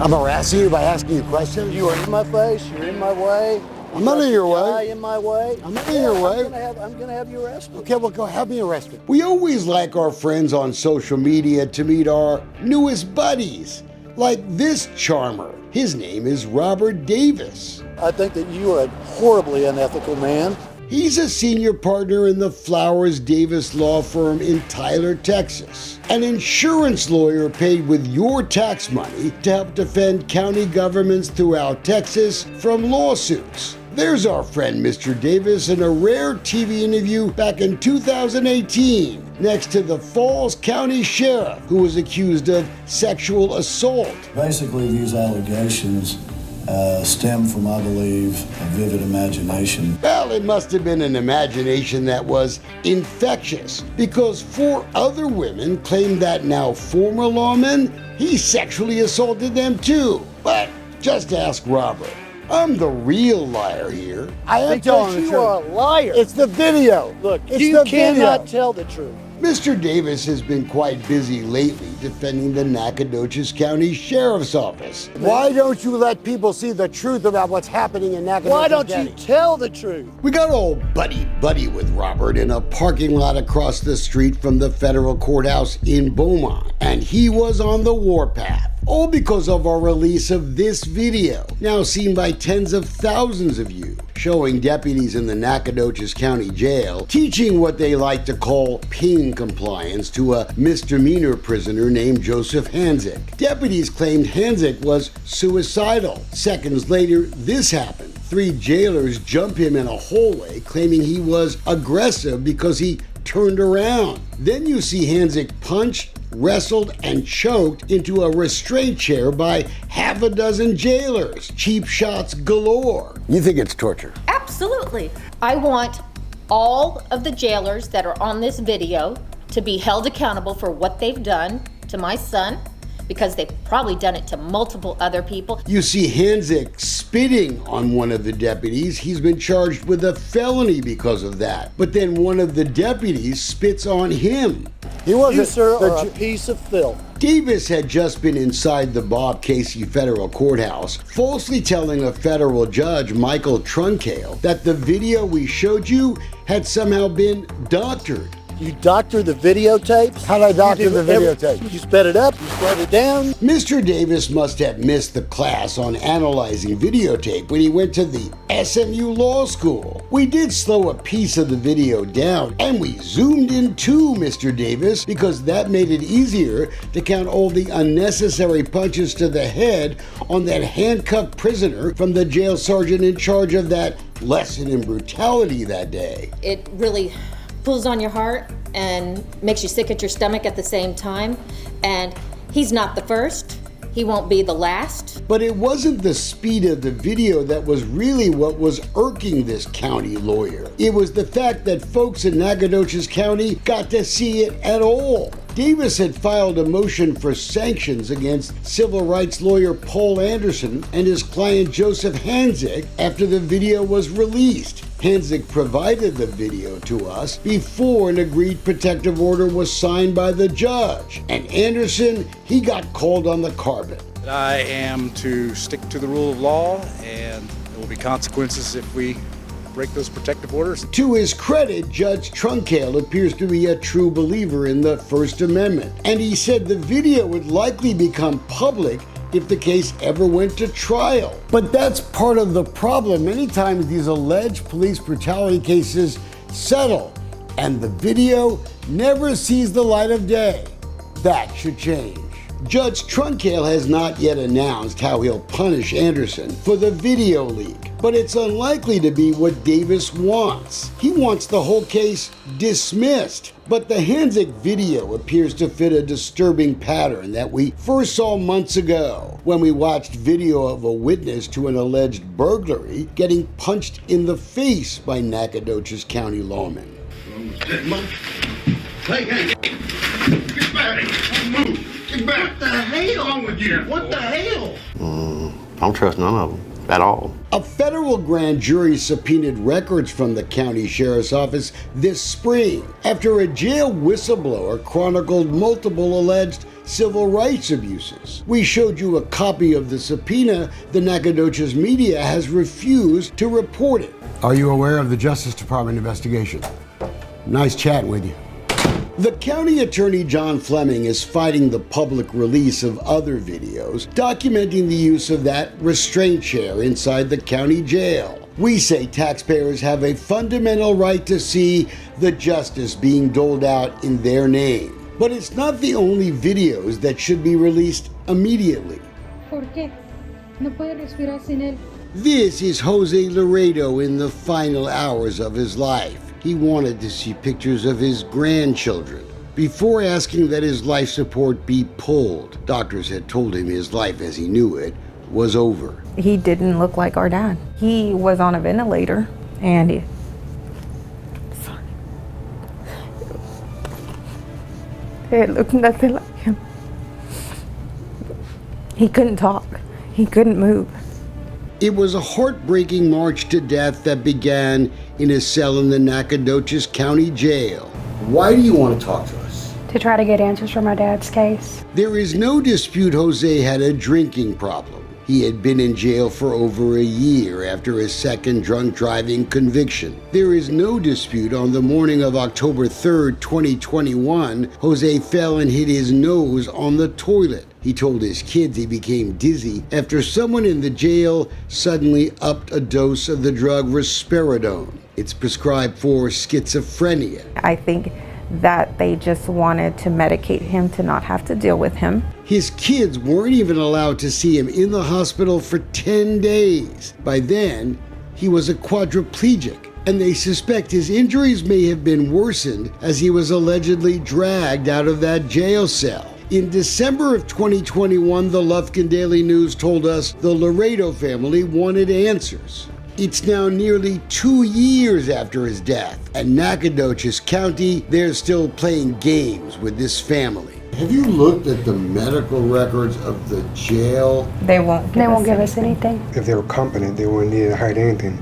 I'm harassing you by asking you questions? You are in my face, you're in my way. I'm not in your way. In my way. I'm not in your way. I'm gonna have you arrested. Okay, well, go have me arrested. We always like our friends on social media to meet our newest buddies, like this charmer. His name is Robert Davis. I think that you are a horribly unethical man. He's a senior partner in the Flowers Davis law firm in Tyler, Texas. An insurance lawyer paid with your tax money to help defend county governments throughout Texas from lawsuits. There's our friend Mr. Davis in a rare TV interview back in 2018 next to the Falls County Sheriff, who was accused of sexual assault. Basically, these allegations stem from, I believe, a vivid imagination. Well, it must have been an imagination that was infectious, because 4 other women claimed that now former lawman, he sexually assaulted them too. But just ask Robert. I'm the real liar here. I am telling the truth. You are a liar. It's the video. Look, it's you the cannot video. tell the truth. Mr. Davis has been quite busy lately defending the Nacogdoches County Sheriff's Office. Why don't you let people see the truth about what's happening in Nacogdoches Why don't County? you tell the truth? We got all buddy-buddy with Robert in a parking lot across the street from the federal courthouse in Beaumont, and he was on the warpath. All because of our release of this video, now seen by tens of thousands of you, showing deputies in the Nacogdoches County Jail teaching what they like to call pain compliance to a misdemeanor prisoner named Joseph Hanzik. Deputies claimed Hanzik was suicidal. Seconds later, this happened. 3 jailers jump him in a hallway, claiming he was aggressive because he turned around. Then you see Hanzik punched, wrestled, and choked into a restraint chair by half a dozen jailers. Cheap shots galore. You think it's torture? Absolutely. I want all of the jailers that are on this video to be held accountable for what they've done to my son, because they've probably done it to multiple other people. You see Hanzik spitting on one of the deputies. He's been charged with a felony because of that. But then one of the deputies spits on him. He wasn't. You, sir, are a piece of filth. Davis had just been inside the Bob Casey Federal Courthouse, falsely telling a federal judge, Michael Trunkale, that the video we showed you had somehow been doctored. You doctor the videotapes? How'd I doctor the videotape? You sped it up, you slowed it down. Mr. Davis must have missed the class on analyzing videotape when he went to the SMU Law School. We did slow a piece of the video down, and we zoomed in too, Mr. Davis, because that made it easier to count all the unnecessary punches to the head on that handcuffed prisoner from the jail sergeant in charge of that lesson in brutality that day. It really pulls on your heart and makes you sick at your stomach at the same time. And he's not the first. He won't be the last. But it wasn't the speed of the video that was really what was irking this county lawyer. It was the fact that folks in Nacogdoches County got to see it at all. Davis had filed a motion for sanctions against civil rights lawyer Paul Anderson and his client Joseph Hanzik after the video was released. Hanzik provided the video to us before an agreed protective order was signed by the judge. And Anderson, he got called on the carpet. I am to stick to the rule of law, and there will be consequences if we break those protective orders. To his credit, Judge Trunkale appears to be a true believer in the First Amendment, and he said the video would likely become public if the case ever went to trial. But that's part of the problem. Many times these alleged police brutality cases settle, and the video never sees the light of day. That should change. Judge Trunkale has not yet announced how he'll punish Anderson for the video leak, but it's unlikely to be what Davis wants. He wants the whole case dismissed. But the Hanzik video appears to fit a disturbing pattern that we first saw months ago when we watched video of a witness to an alleged burglary getting punched in the face by Nacogdoches County lawmen. Hey, get back! Move! Get back! What the hell? What's wrong with you? What the hell? I don't trust none of them. at all. A federal grand jury subpoenaed records from the county sheriff's office this spring after a jail whistleblower chronicled multiple alleged civil rights abuses. We showed you a copy of the subpoena. The Nacogdoches media has refused to report it. Are you aware of the Justice Department investigation? Nice chatting with you. The county attorney John Fleming is fighting the public release of other videos documenting the use of that restraint chair inside the county jail. We say taxpayers have a fundamental right to see the justice being doled out in their name. But it's not the only videos that should be released immediately. ¿Por qué? No puede respirar sin él. This is Jose Laredo in the final hours of his life. He wanted to see pictures of his grandchildren before asking that his life support be pulled. Doctors had told him his life as he knew it was over. He didn't look like our dad. He was on a ventilator and it looked nothing like him. He couldn't talk. He couldn't move. It was a heartbreaking march to death that began in a cell in the Nacogdoches County Jail. Why do you want to talk to us? To try to get answers for my dad's case. There is no dispute Jose had a drinking problem. He had been in jail for over a year after his second drunk driving conviction. There is no dispute on the morning of October 3rd, 2021, Jose fell and hit his nose on the toilet. He told his kids he became dizzy after someone in the jail suddenly upped a dose of the drug risperidone. It's prescribed for schizophrenia. I think that they just wanted to medicate him to not have to deal with him. His kids weren't even allowed to see him in the hospital for 10 days. By then, he was a quadriplegic, and they suspect his injuries may have been worsened as he was allegedly dragged out of that jail cell. In December of 2021, the Lufkin Daily News told us the Laredo family wanted answers. It's now nearly 2 years after his death. At Nacogdoches County, they're still playing games with this family. Have you looked at the medical records of the jail? They won't give us anything. If they were competent, they wouldn't need to hide anything.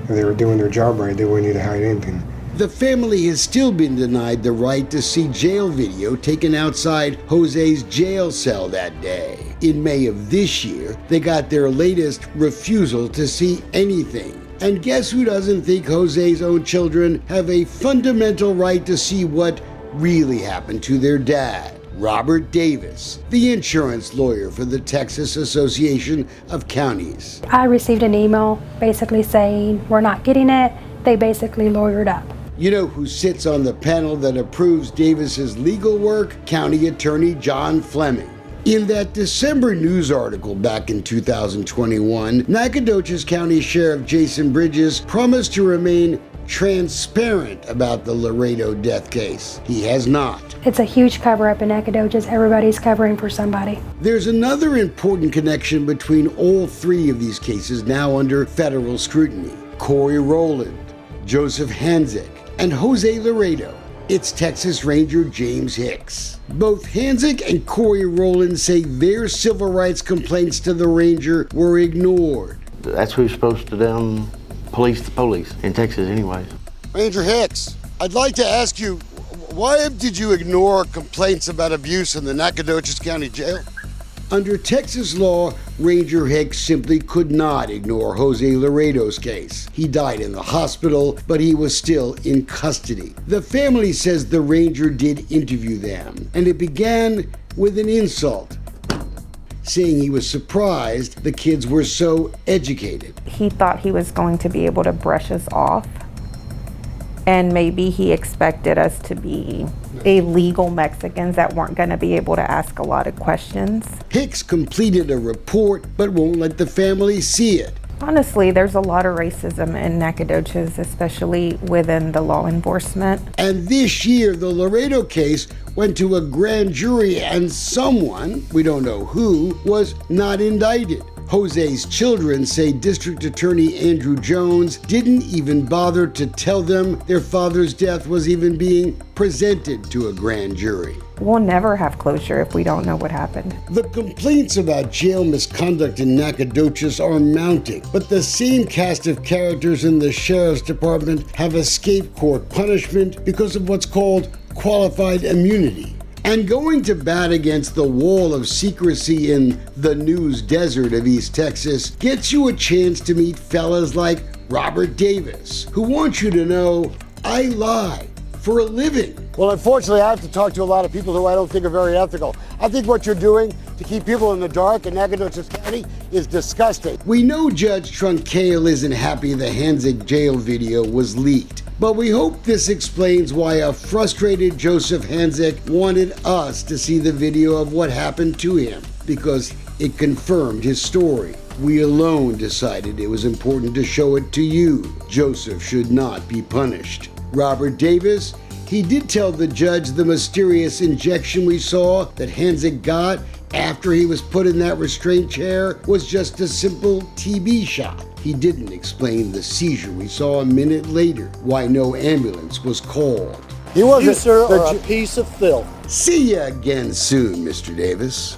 If they were doing their job right, they wouldn't need to hide anything. The family has still been denied the right to see jail video taken outside Jose's jail cell that day. In May of this year, they got their latest refusal to see anything. And guess who doesn't think Jose's own children have a fundamental right to see what really happened to their dad? Robert Davis, the insurance lawyer for the Texas Association of Counties. I received an email basically saying, we're not getting it. They basically lawyered up. You know who sits on the panel that approves Davis's legal work? County Attorney John Fleming. In that December news article back in 2021, Nacogdoches County Sheriff Jason Bridges promised to remain transparent about the Laredo death case. He has not. It's a huge cover-up in Nacogdoches. Everybody's covering for somebody. There's another important connection between all three of these cases now under federal scrutiny. Corey Rowland, Joseph Hanzik, and Jose Laredo. It's Texas Ranger James Hicks. Both Hanzik and Corey Rowland say their civil rights complaints to the Ranger were ignored. That's who's supposed to police the police in Texas anyways. Ranger Hicks, I'd like to ask you, why did you ignore complaints about abuse in the Nacogdoches County Jail? Under Texas law, Ranger Hicks simply could not ignore Jose Laredo's case. He died in the hospital, but he was still in custody. The family says the Ranger did interview them, and it began with an insult, saying he was surprised the kids were so educated. He thought he was going to be able to brush us off, and maybe he expected us to be illegal Mexicans that weren't going to be able to ask a lot of questions. Hicks completed a report, but won't let the family see it. Honestly, there's a lot of racism in Nacogdoches, especially within the law enforcement. And this year, the Laredo case went to a grand jury and someone, we don't know who, was not indicted. Jose's children say District Attorney Andrew Jones didn't even bother to tell them their father's death was even being presented to a grand jury. we'll never have closure if we don't know what happened. The complaints about jail misconduct in Nacogdoches are mounting, but the same cast of characters in the sheriff's department have escaped court punishment because of what's called qualified immunity. And going to bat against the wall of secrecy in the news desert of East Texas gets you a chance to meet fellas like Robert Davis, who wants you to know, I lie for a living. Well, unfortunately, I have to talk to a lot of people who I don't think are very ethical. I think what you're doing to keep people in the dark in Nacogdoches County is disgusting. We know Judge Trunkale isn't happy the Hanzig jail video was leaked, but we hope this explains why a frustrated Joseph Hanzig wanted us to see the video of what happened to him, because it confirmed his story. We alone decided it was important to show it to you. Joseph should not be punished. Robert Davis, he did tell the judge the mysterious injection we saw that Hanzig got after he was put in that restraint chair was just a simple TB shot. He didn't explain the seizure we saw a minute later, why no ambulance was called. He wasn't, You, sir, are a piece of filth. See you again soon, Mr. Davis.